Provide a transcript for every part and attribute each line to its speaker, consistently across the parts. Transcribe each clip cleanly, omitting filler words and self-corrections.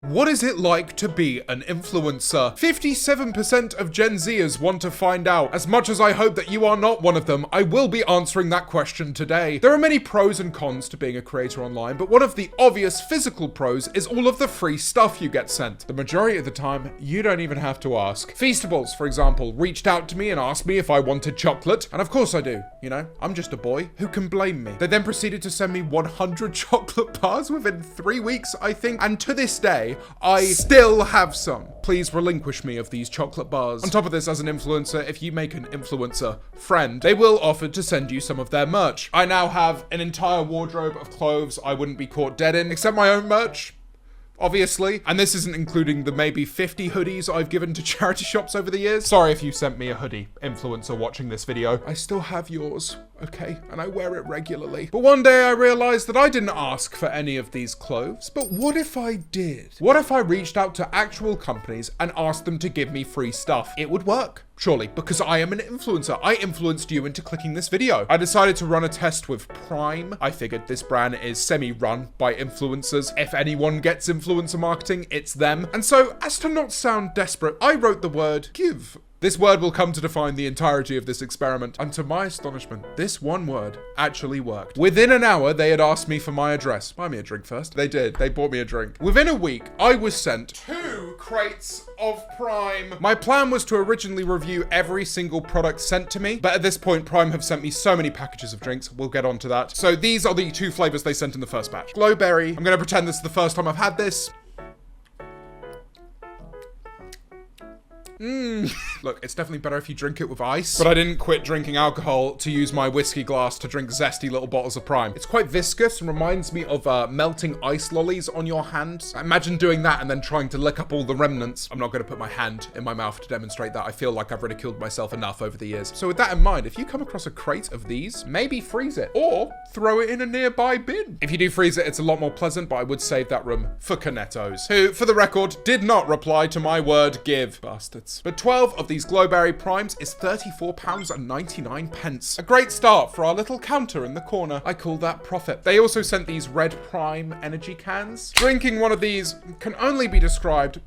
Speaker 1: What is it like to be an influencer? 57% of Gen Zers want to find out. As much as I hope that you are not one of them, I will be answering that question today. There are many pros and cons to being a creator online, but one of the obvious physical pros is all of the free stuff you get sent. The majority of the time, you don't even have to ask. Feastables, for example, reached out to me and asked me if I wanted chocolate, and of course I do. You know, I'm just a boy. Who can blame me? They then proceeded to send me 100 chocolate bars within 3 weeks, I think, and to this day, I still have some. Please relinquish me of these chocolate bars. On top of this, as an influencer, if you make an influencer friend, they will offer to send you some of their merch. I now have an entire wardrobe of clothes I wouldn't be caught dead in, except my own merch, obviously. And this isn't including the maybe 50 hoodies I've given to charity shops over the years. Sorry if you sent me a hoodie, influencer watching this video. I still have yours, okay? And I wear it regularly. But one day I realized that I didn't ask for any of these clothes. But what if I did? What if I reached out to actual companies and asked them to give me free stuff? It would work. Surely, because I am an influencer. I influenced you into clicking this video. I decided to run a test with Prime. I figured this brand is semi-run by influencers. If anyone gets influencer marketing, it's them. And so, as to not sound desperate, I wrote the word give. This word will come to define the entirety of this experiment, and to my astonishment, this one word actually worked. Within an hour, they had asked me for my address. Buy me a drink first. They did. They bought me a drink. Within a week, I was sent 2 crates of Prime. My plan was to originally review every single product sent to me, but at this point, Prime have sent me so many packages of drinks. We'll get on to that. So these are the 2 flavors they sent in the first batch. Glowberry. I'm going to pretend this is the first time I've had this. Look, it's definitely better if you drink it with ice, but I didn't quit drinking alcohol to use my whiskey glass to drink zesty little bottles of Prime. It's quite viscous and reminds me of melting ice lollies on your hand. Imagine doing that and then trying to lick up all the remnants. I'm not going to put my hand in my mouth to demonstrate that. I feel like I've ridiculed myself enough over the years. So with that in mind, if you come across a crate of these, maybe freeze it or throw it in a nearby bin. If you do freeze it, it's a lot more pleasant, but I would save that room for Cornettos, who, for the record, did not reply to my word give. Bastards. But 12 of these Glowberry Primes is £34.99. A great start for our little counter in the corner. I call that profit. They also sent these red Prime energy cans. Drinking one of these can only be described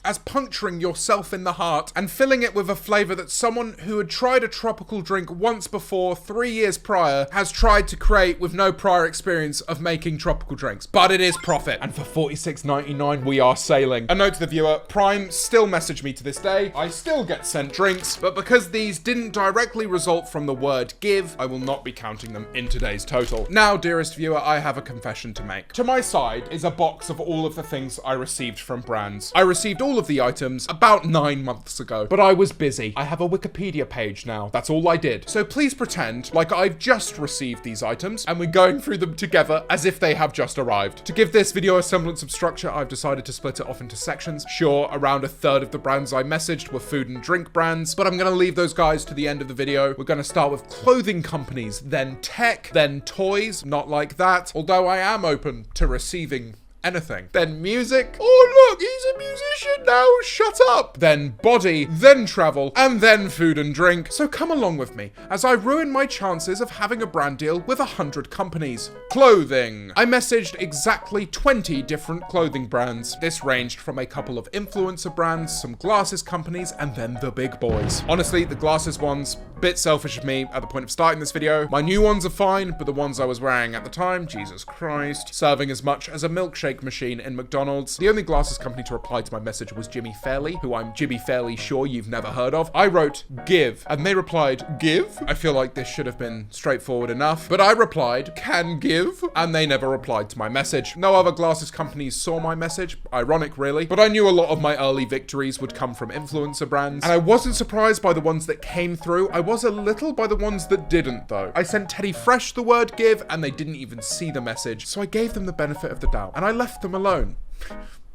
Speaker 1: as puncturing yourself in the heart and filling it with a flavor that someone who had tried a tropical drink once before 3 years prior has tried to create with no prior experience of making tropical drinks. But it is profit. And for $46.99, we are sailing. A note to the viewer, Prime still message me to this day. I still get sent drinks, but because these didn't directly result from the word give, I will not be counting them in today's total. Now, dearest viewer, I have a confession to make. To my side is a box of all of the things I received from brands. I received all of the items about 9 months ago, but I was busy. I have a Wikipedia page now. That's all I did. So please pretend like I've just received these items and we're going through them together as if they have just arrived. To give this video a semblance of structure, I've decided to split it off into sections. Sure, around a third of the brands I messaged were food and drink brands, but I'm going to leave those guys to the end of the video. We're going to start with clothing companies, then tech, then toys. Not like that, although I am open to receiving anything. Then music. Oh look, he's a musician now, shut up. Then body, then travel, and then food and drink. So come along with me as I ruin my chances of having a brand deal with 100 companies. Clothing. I messaged exactly 20 different clothing brands. This ranged from a couple of influencer brands, some glasses companies, and then the big boys. Honestly, the glasses ones, bit selfish of me at the point of starting this video. My new ones are fine, but the ones I was wearing at the time, Jesus Christ, serving as much as a milkshake machine in McDonald's. The only glasses company to reply to my message was Jimmy Fairley, who I'm Jimmy Fairley sure you've never heard of. I wrote give, and they replied give. I feel like this should have been straightforward enough, but I replied can give, and they never replied to my message. No other glasses companies saw my message, ironic really, but I knew a lot of my early victories would come from influencer brands, and I wasn't surprised by the ones that came through. I was a little by the ones that didn't though. I sent Teddy Fresh the word give, and they didn't even see the message, so I gave them the benefit of the doubt, and I left them alone.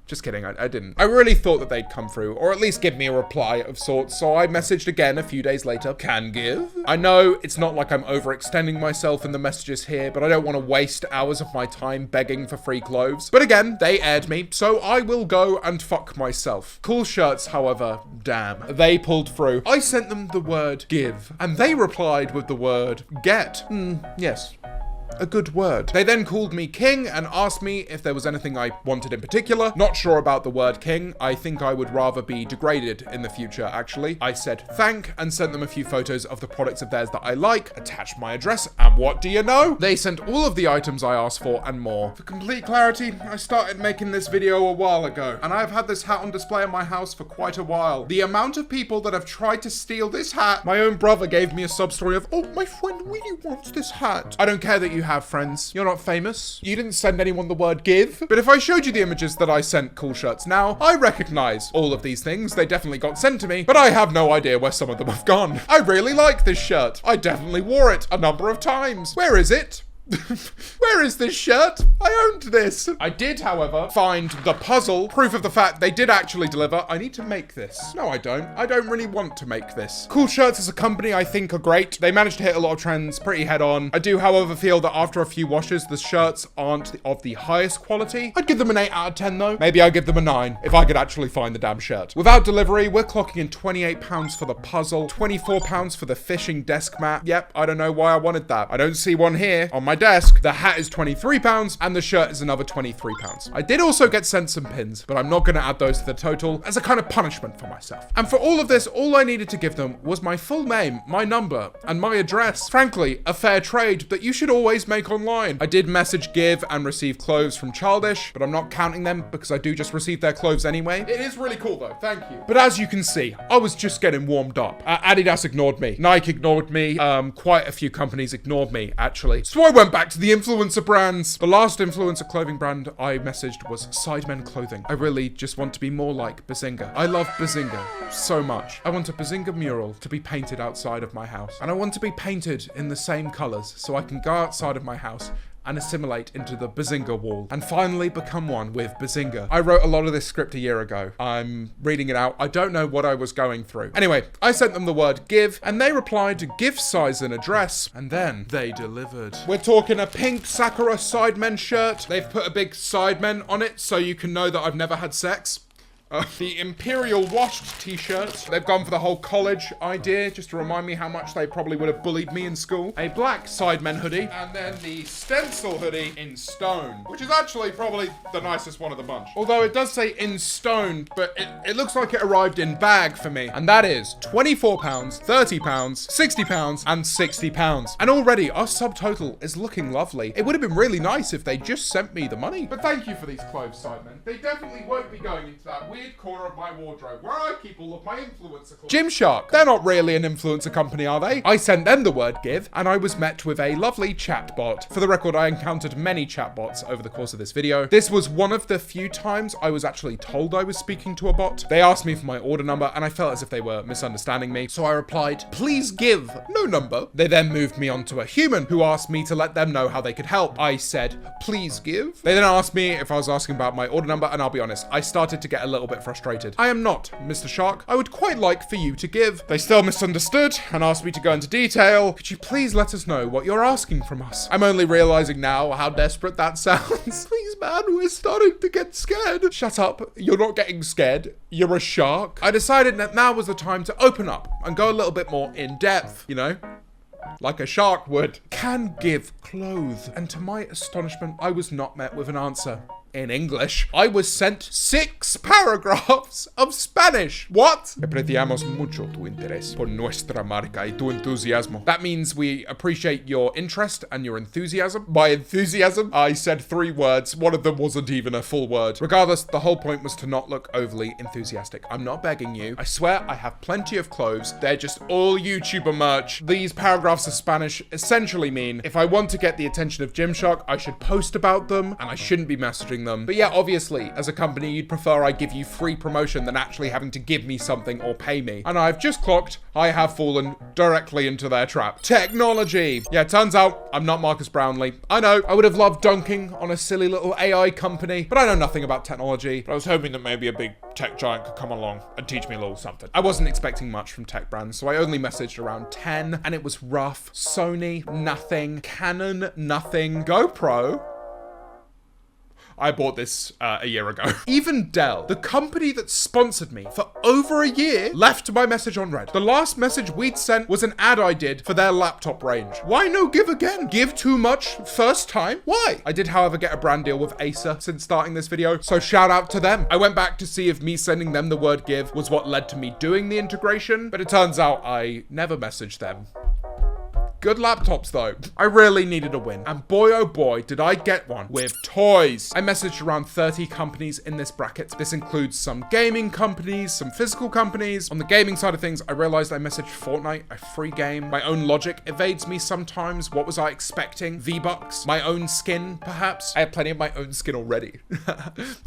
Speaker 1: Just kidding, I didn't. I really thought that they'd come through, or at least give me a reply of sorts, so I messaged again a few days later, can give. I know it's not like I'm overextending myself in the messages here, but I don't want to waste hours of my time begging for free clothes. But again, they aired me, so I will go and fuck myself. Cool shirts, however, damn, they pulled through. I sent them the word give, and they replied with the word get. Yes. a good word. They then called me king and asked me if there was anything I wanted in particular. Not sure about the word king. I think I would rather be degraded in the future, actually. I said thank and sent them a few photos of the products of theirs that I like, attached my address, and what do you know? They sent all of the items I asked for and more. For complete clarity, I started making this video a while ago, and I've had this hat on display in my house for quite a while. The amount of people that have tried to steal this hat, my own brother gave me a sub story of, oh, my friend really wants this hat. I don't care that you have friends. You're not famous. You didn't send anyone the word give. But if I showed you the images that I sent cool shirts now, I recognize all of these things. They definitely got sent to me, but I have no idea where some of them have gone. I really like this shirt. I definitely wore it a number of times. Where is it? Where is this shirt? I owned this. I did, however, find the puzzle, proof of the fact they did actually deliver. I need to make this. No, I don't. I don't really want to make this. Cool Shirts as a company I think are great. They managed to hit a lot of trends pretty head on. I do, however, feel that after a few washes, the shirts aren't of the highest quality. I'd give them an 8 out of 10 though. Maybe I'd give them a 9 if I could actually find the damn shirt. Without delivery, we're clocking in £28 for the puzzle, £24 for the fishing desk mat. Yep, I don't know why I wanted that. I don't see one here on my desk. The hat is £23 and the shirt is another £23. I did also get sent some pins, but I'm not going to add those to the total as a kind of punishment for myself. And for all of this, all I needed to give them was my full name, my number, and my address. Frankly, a fair trade that you should always make online. I did message give and receive clothes from Childish, but I'm not counting them because I do just receive their clothes anyway. It is really cool though, thank you. But as you can see, I was just getting warmed up. Adidas ignored me, Nike ignored me, quite a few companies ignored me actually. So I went back to the influencer brands. The last influencer clothing brand I messaged was Sidemen Clothing. I really just want to be more like Bazinga. I love Bazinga so much. I want a Bazinga mural to be painted outside of my house. And I want to be painted in the same colors so I can go outside of my house and assimilate into the Bazinga wall and finally become one with Bazinga. I wrote a lot of this script a year ago. I'm reading it out. I don't know what I was going through. Anyway, I sent them the word give and they replied to gift size and address and then they delivered. We're talking a pink Sakura Sidemen shirt. They've put a big Sidemen on it so you can know that I've never had sex. The Imperial washed t-shirt. They've gone for the whole college idea, just to remind me how much they probably would have bullied me in school. A black Sidemen hoodie, and then the stencil hoodie in stone, which is actually probably the nicest one of the bunch. Although it does say in stone, but it looks like it arrived in bag for me. And that is £24, £30, £60, and £60. And already our subtotal is looking lovely. It would have been really nice if they just sent me the money. But thank you for these clothes, Sidemen. They definitely won't be going into that weird corner of my wardrobe where I keep all of my influencer clothes. Gymshark, they're not really an influencer company, are they? I sent them the word give and I was met with a lovely chatbot. For the record, I encountered many chatbots over the course of this video. This was one of the few times I was actually told I was speaking to a bot. They asked me for my order number and I felt as if they were misunderstanding me. So I replied, please give, no number. They then moved me on to a human who asked me to let them know how they could help. I said, please give. They then asked me if I was asking about my order number and I'll be honest, I started to get a little bit frustrated. I am not, Mr. Shark. I would quite like for you to give. They still misunderstood and asked me to go into detail. Could you please let us know what you're asking from us? I'm only realizing now how desperate that sounds. Please, man, we're starting to get scared. Shut up. You're not getting scared. You're a shark. I decided that now was the time to open up and go a little bit more in depth, you know? Like a shark would. Can give clothes. And to my astonishment, I was not met with an answer. In English, I was sent 6 paragraphs of Spanish. What? Apreciamos mucho tu interés por nuestra marca y tu entusiasmo. That means we appreciate your interest and your enthusiasm. By enthusiasm, I said 3 words. One of them wasn't even a full word. Regardless, the whole point was to not look overly enthusiastic. I'm not begging you. I swear I have plenty of clothes. They're just all YouTuber merch. These paragraphs of Spanish essentially mean if I want to get the attention of Gymshark, I should post about them and I shouldn't be messaging them. But yeah, obviously, as a company, you'd prefer I give you free promotion than actually having to give me something or pay me. And I've just clocked, I have fallen directly into their trap. Technology. Yeah, turns out I'm not Marcus Brownlee. I know, I would have loved dunking on a silly little AI company, but I know nothing about technology. But I was hoping that maybe a big tech giant could come along and teach me a little something. I wasn't expecting much from tech brands, so I only messaged around 10, and it was rough. Sony, nothing. Canon, nothing. GoPro, I bought this a year ago. Even Dell, the company that sponsored me for over a year, left my message on red. The last message we'd sent was an ad I did for their laptop range. Why no give again? Give too much first time? Why? I did, however, get a brand deal with Acer since starting this video, so shout out to them. I went back to see if me sending them the word give was what led to me doing the integration, but it turns out I never messaged them. Good laptops though. I really needed a win, and boy oh boy did I get one with toys. I messaged around 30 companies in this bracket. This includes some gaming companies, some physical companies. On the gaming side of things, I realized I messaged Fortnite, a free game. My own logic evades me sometimes. What was I expecting? V-Bucks? My own skin, perhaps? I had plenty of my own skin already.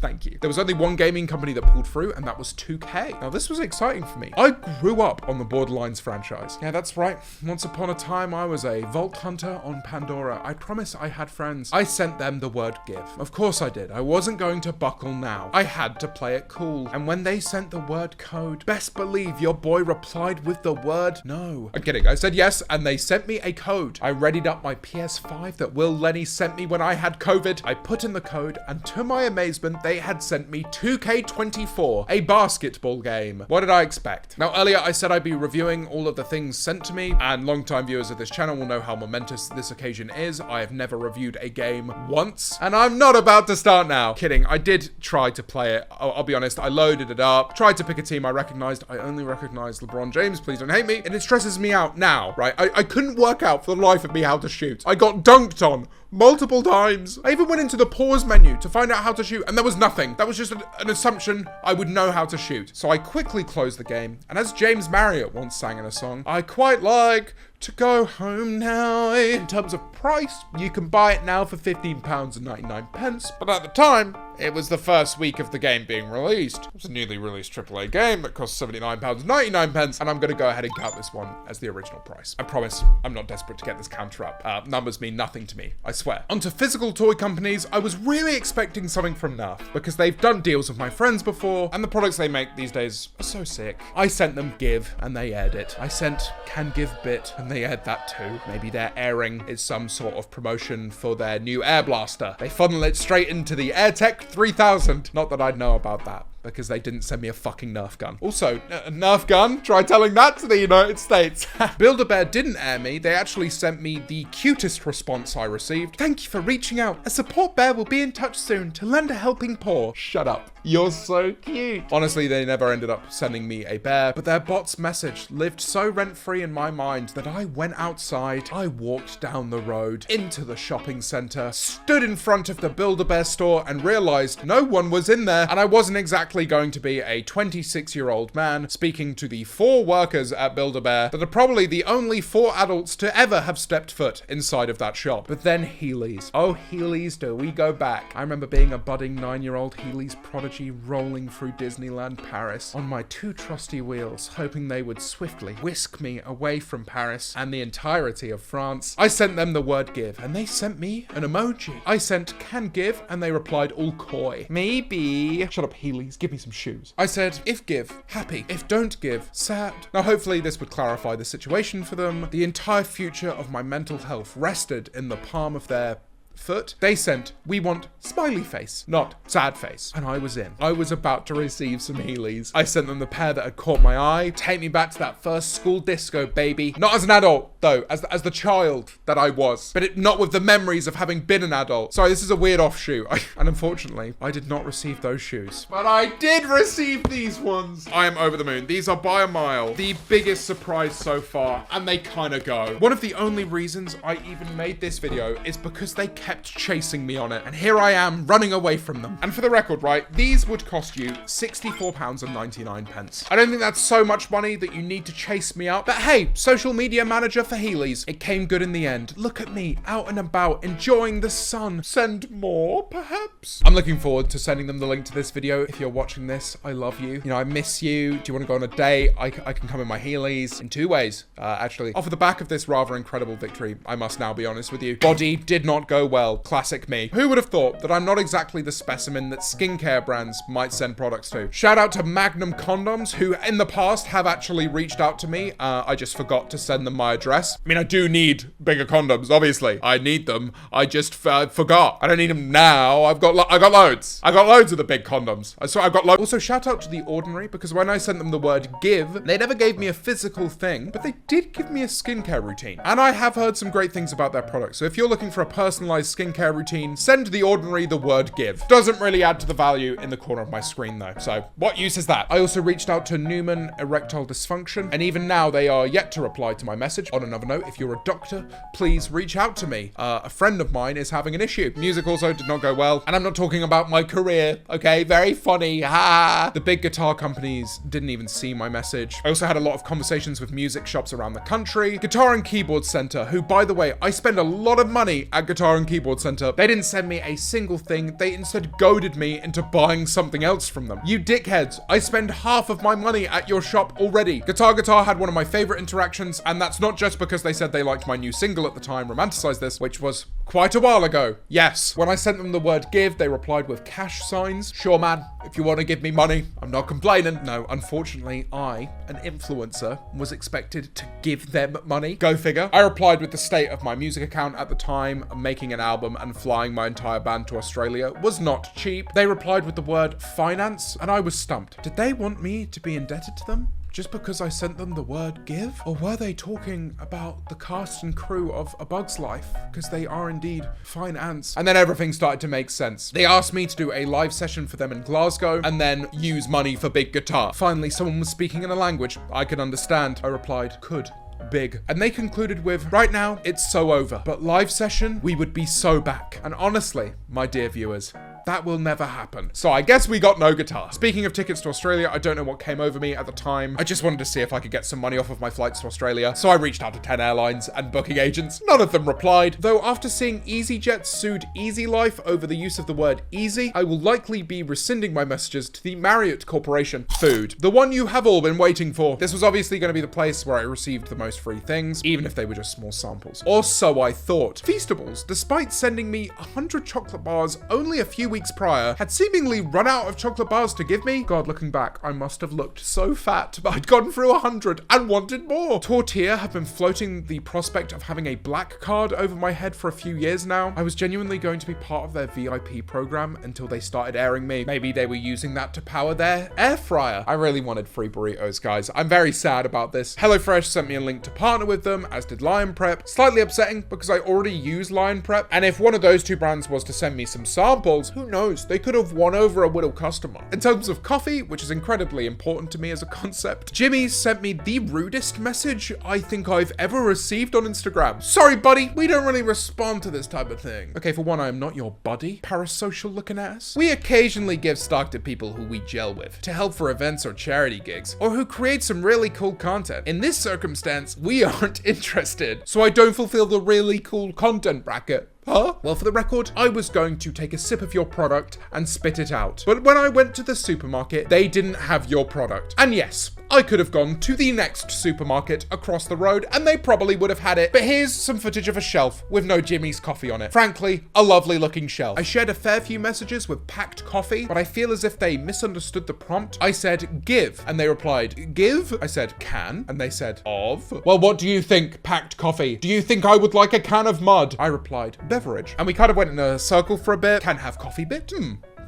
Speaker 1: Thank you. There was only one gaming company that pulled through, and that was 2K. Now this was exciting for me. I grew up on the Borderlands franchise. Yeah, that's right. Once upon a time, I was a vault hunter on Pandora. I promise I had friends. I sent them the word give. Of course I did. I wasn't going to buckle now. I had to play it cool. And when they sent the word code, best believe your boy replied with the word no. I'm kidding. I said yes, and they sent me a code. I readied up my PS5 that Will Lenny sent me when I had COVID. I put in the code, and to my amazement, they had sent me 2K24, a basketball game. What did I expect? Now, earlier I said I'd be reviewing all of the things sent to me, and long-time viewers of this channel will know how momentous this occasion is. I have never reviewed a game once, and I'm not about to start now. Kidding, I did try to play it. I'll be honest, I loaded it up, tried to pick a team I recognized. I only recognized LeBron James, please don't hate me, and it stresses me out now, right? I couldn't work out for the life of me how to shoot. I got dunked on multiple times. I even went into the pause menu to find out how to shoot, and there was nothing. That was just an assumption I would know how to shoot. So I quickly closed the game, and as James Marriott once sang in a song, I quite like to go home now. In terms of price, you can buy it now for £15.99, but at the time, it was the first week of the game being released. It was a newly released AAA game that cost £79.99, and I'm going to go ahead and count this one as the original price. I promise I'm not desperate to get this counter up. Numbers mean nothing to me, I swear. Onto physical toy companies, I was really expecting something from Nerf, because they've done deals with my friends before, and the products they make these days are so sick. I sent them Give, and they aired it. I sent Can Give Bit, and they aired that too. Maybe their airing is some sort of promotion for their new air blaster. They funnel it straight into the AirTech 3000. Not that I'd know about that, because they didn't send me a fucking Nerf gun. Also, a Nerf gun? Try telling that to the United States. Build-A-Bear didn't air me. They actually sent me the cutest response I received. Thank you for reaching out. A support bear will be in touch soon to lend a helping paw. Shut up. You're so cute. Honestly, they never ended up sending me a bear, but their bot's message lived so rent-free in my mind that I went outside, I walked down the road, into the shopping center, stood in front of the Build-A-Bear store and realized no one was in there, and I wasn't exactly going to be a 26-year-old man speaking to the 4 workers at Build-A-Bear that are probably the only 4 adults to ever have stepped foot inside of that shop. But then Heelys. Oh, Heelys, do we go back. I remember being a budding 9-year-old Heelys prodigy rolling through Disneyland Paris on my 2 trusty wheels, hoping they would swiftly whisk me away from Paris and the entirety of France. I sent them the word give, and they sent me an emoji. I sent can give, and they replied all coy. Maybe. Shut up, Heelys. Give me some shoes. I said, if give, happy. If don't give, sad. Now, hopefully this would clarify the situation for them. The entire future of my mental health rested in the palm of their foot. They sent, we want smiley face, not sad face. And I was in. I was about to receive some Heelys. I sent them the pair that had caught my eye. Take me back to that first school disco, baby. Not as an adult, though, as the child that I was. But not with the memories of having been an adult. Sorry, this is a weird offshoot. And unfortunately, I did not receive those shoes. But I did receive these ones. I am over the moon. These are by a mile the biggest surprise so far. And they kind of go. One of the only reasons I even made this video is because they kept chasing me on it, and here I am running away from them. And for the record, right, these would cost you £64.99. I don't think that's so much money that you need to chase me up, but hey, social media manager for Heelys, it came good in the end. Look at me, out and about, enjoying the sun. Send more, perhaps? I'm looking forward to sending them the link to this video. If you're watching this, I love you. You know, I miss you. Do you want to go on a date? I can come in my Heelys in 2 ways, actually. Off of the back of this rather incredible victory, I must now be honest with you. Body did not go well. Classic me. Who would have thought that I'm not exactly the specimen that skincare brands might send products to? Shout out to Magnum Condoms, who in the past have actually reached out to me. I just forgot to send them my address. I mean, I do need bigger condoms, obviously. I need them. I just forgot. I don't need them now. I got loads. I got loads of the big condoms. I've got loads. Also, shout out to The Ordinary, because when I sent them the word give, they never gave me a physical thing, but they did give me a skincare routine. And I have heard some great things about their products. So if you're looking for a personalized skincare routine, send The Ordinary the word give. Doesn't really add to the value in the corner of my screen though. So what use is that? I also reached out to Newman Erectile Dysfunction, and even now they are yet to reply to my message. On another note, if you're a doctor, please reach out to me. A friend of mine is having an issue. Music also did not go well, and I'm not talking about my career, okay? Very funny, ha! The big guitar companies didn't even see my message. I also had a lot of conversations with music shops around the country. Guitar and Keyboard Center, who, by the way, I spend a lot of money at Guitar and Keyboard Center. They didn't send me a single thing. They instead goaded me into buying something else from them. You dickheads, I spend half of my money at your shop already. Guitar had one of my favorite interactions, and that's not just because they said they liked my new single at the time, Romanticize This, which was quite a while ago. Yes, when I sent them the word give, they replied with cash signs. Sure, man, if you want to give me money, I'm not complaining. No, unfortunately, I, an influencer, was expected to give them money. Go figure. I replied with the state of my music account at the time. Making an album and flying my entire band to Australia was not cheap. They replied with the word finance, and I was stumped. Did they want me to be indebted to them just because I sent them the word give? Or were they talking about the cast and crew of A Bug's Life? Because they are indeed finance. And then everything started to make sense. They asked me to do a live session for them in Glasgow and then use money for big guitar. Finally, someone was speaking in a language I could understand. I replied, could. Big. And they concluded with, right now, it's so over. But live session, we would be so back. And honestly, my dear viewers, that will never happen. So I guess we got no guitar. Speaking of tickets to Australia, I don't know what came over me at the time. I just wanted to see if I could get some money off of my flights to Australia. So I reached out to 10 airlines and booking agents. None of them replied. Though after seeing EasyJet sued Easy Life over the use of the word easy, I will likely be rescinding my messages to the Marriott Corporation. Food. The one you have all been waiting for. This was obviously going to be the place where I received the most free things, even if they were just small samples. Or so I thought. Feastables, despite sending me 100 chocolate bars only a few weeks prior, had seemingly run out of chocolate bars to give me. God, looking back, I must have looked so fat, but I'd gone through 100 and wanted more. Tortilla have been floating the prospect of having a black card over my head for a few years now. I was genuinely going to be part of their VIP program until they started airing me. Maybe they were using that to power their air fryer. I really wanted free burritos, guys. I'm very sad about this. HelloFresh sent me a link to partner with them, as did Lion Prep. Slightly upsetting because I already use Lion Prep, and if one of those two brands was to send me some samples, who knows, they could have won over a Whittle customer. In terms of coffee, which is incredibly important to me as a concept, Jimmy's sent me the rudest message I think I've ever received on Instagram. Sorry, buddy, we don't really respond to this type of thing. Okay, for one, I am not your buddy, parasocial looking ass. We occasionally give stock to people who we gel with, to help for events or charity gigs, or who create some really cool content. In this circumstance, we aren't interested, so I don't fulfill the really cool content bracket. Huh? Well, for the record, I was going to take a sip of your product and spit it out. But when I went to the supermarket, they didn't have your product. And yes, I could have gone to the next supermarket across the road and they probably would have had it. But here's some footage of a shelf with no Jimmy's coffee on it. Frankly, a lovely looking shelf. I shared a fair few messages with packed coffee, but I feel as if they misunderstood the prompt. I said, give, and they replied, give? I said, can, and they said, of? Well, what do you think, packed coffee? Do you think I would like a can of mud? I replied, beverage. And we kind of went in a circle for a bit. Can have coffee bit?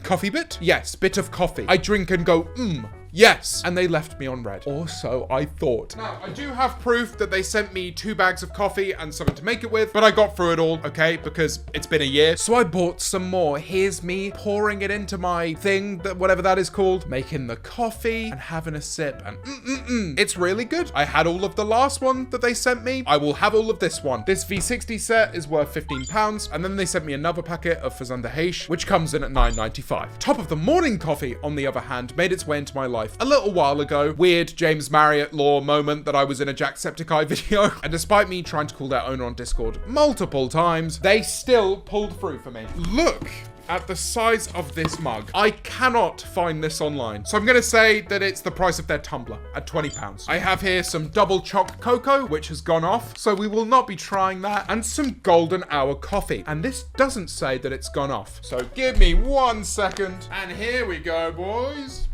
Speaker 1: Coffee bit? Yes, bit of coffee. I drink and go, yes. And they left me on red. Or so I thought. Now, I do have proof that they sent me 2 bags of coffee and something to make it with, but I got through it all, okay? Because it's been a year. So I bought some more. Here's me pouring it into my thing, that whatever that is called, making the coffee and having a sip and it's really good. I had all of the last one that they sent me. I will have all of this one. This V60 set is worth £15, and then they sent me another packet of Fazanda Heish, which comes in at £9.95. Top of the morning coffee, on the other hand, made its way into my life a little while ago. Weird James Marriott law moment that I was in a Jacksepticeye video. And despite me trying to call their owner on Discord multiple times, they still pulled through for me. Look at the size of this mug. I cannot find this online. So I'm going to say that it's the price of their tumbler at £20. I have here some double choc cocoa, which has gone off, so we will not be trying that, and some golden hour coffee. And this doesn't say that it's gone off. So give me 1 second. And here we go, boys.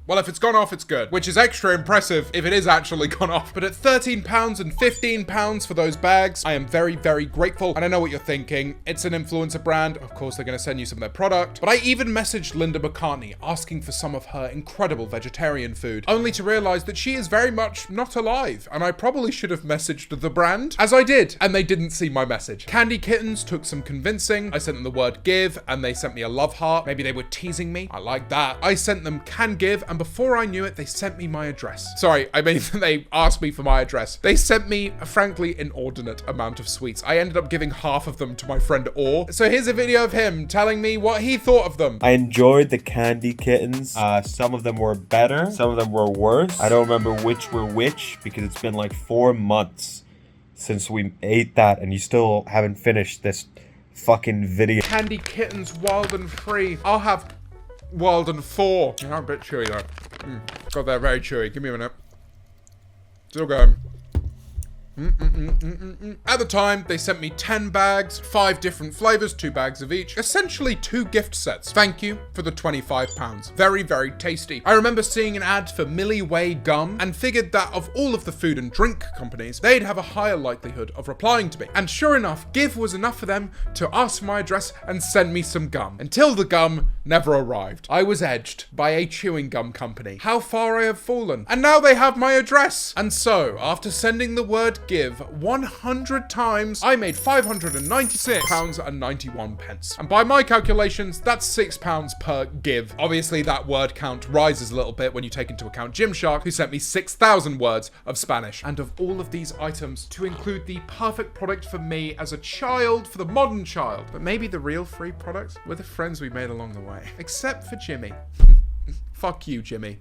Speaker 1: Well, if it's gone off, it's good, which is extra impressive if it is actually gone off. But at £13 and £15 for those bags, I am very, very grateful. And I know what you're thinking. It's an influencer brand. Of course, they're going to send you some of their product. But I even messaged Linda McCartney asking for some of her incredible vegetarian food, only to realize that she is very much not alive. And I probably should have messaged the brand, as I did, and they didn't see my message. Candy Kittens took some convincing. I sent them the word give, and they sent me a love heart. Maybe they were teasing me. I like that. I sent them can give, and before I knew it, they sent me my address. Sorry, I mean, they asked me for my address. They sent me a frankly inordinate amount of sweets. I ended up giving half of them to my friend Orr. So here's a video of him telling me what he thought of them.
Speaker 2: I enjoyed the Candy Kittens. Some of them were better, some of them were worse. I don't remember which were which because it's been like 4 months since we ate that and you still haven't finished this fucking video.
Speaker 1: Candy Kittens Wild and Free. I'll have Wild and 4. They're a bit chewy though. God, they're very chewy. Give me a minute. Still going. At the time, they sent me 10 bags, 5 different flavors, 2 bags of each, essentially 2 gift sets. Thank you for the £25. Very, very tasty. I remember seeing an ad for Millie Way gum and figured that of all of the food and drink companies, they'd have a higher likelihood of replying to me. And sure enough, Give was enough for them to ask for my address and send me some gum. Until the gum never arrived. I was edged by a chewing gum company. How far I have fallen. And now they have my address. And so, after sending the word give 100 times, I made £596.91. And by my calculations, that's £6 per give. Obviously, that word count rises a little bit when you take into account Gymshark, who sent me 6,000 words of Spanish. And of all of these items, to include the perfect product for me as a child, for the modern child, but maybe the real free products were the friends we made along the way. Except for Jimmy. Fuck you, Jimmy.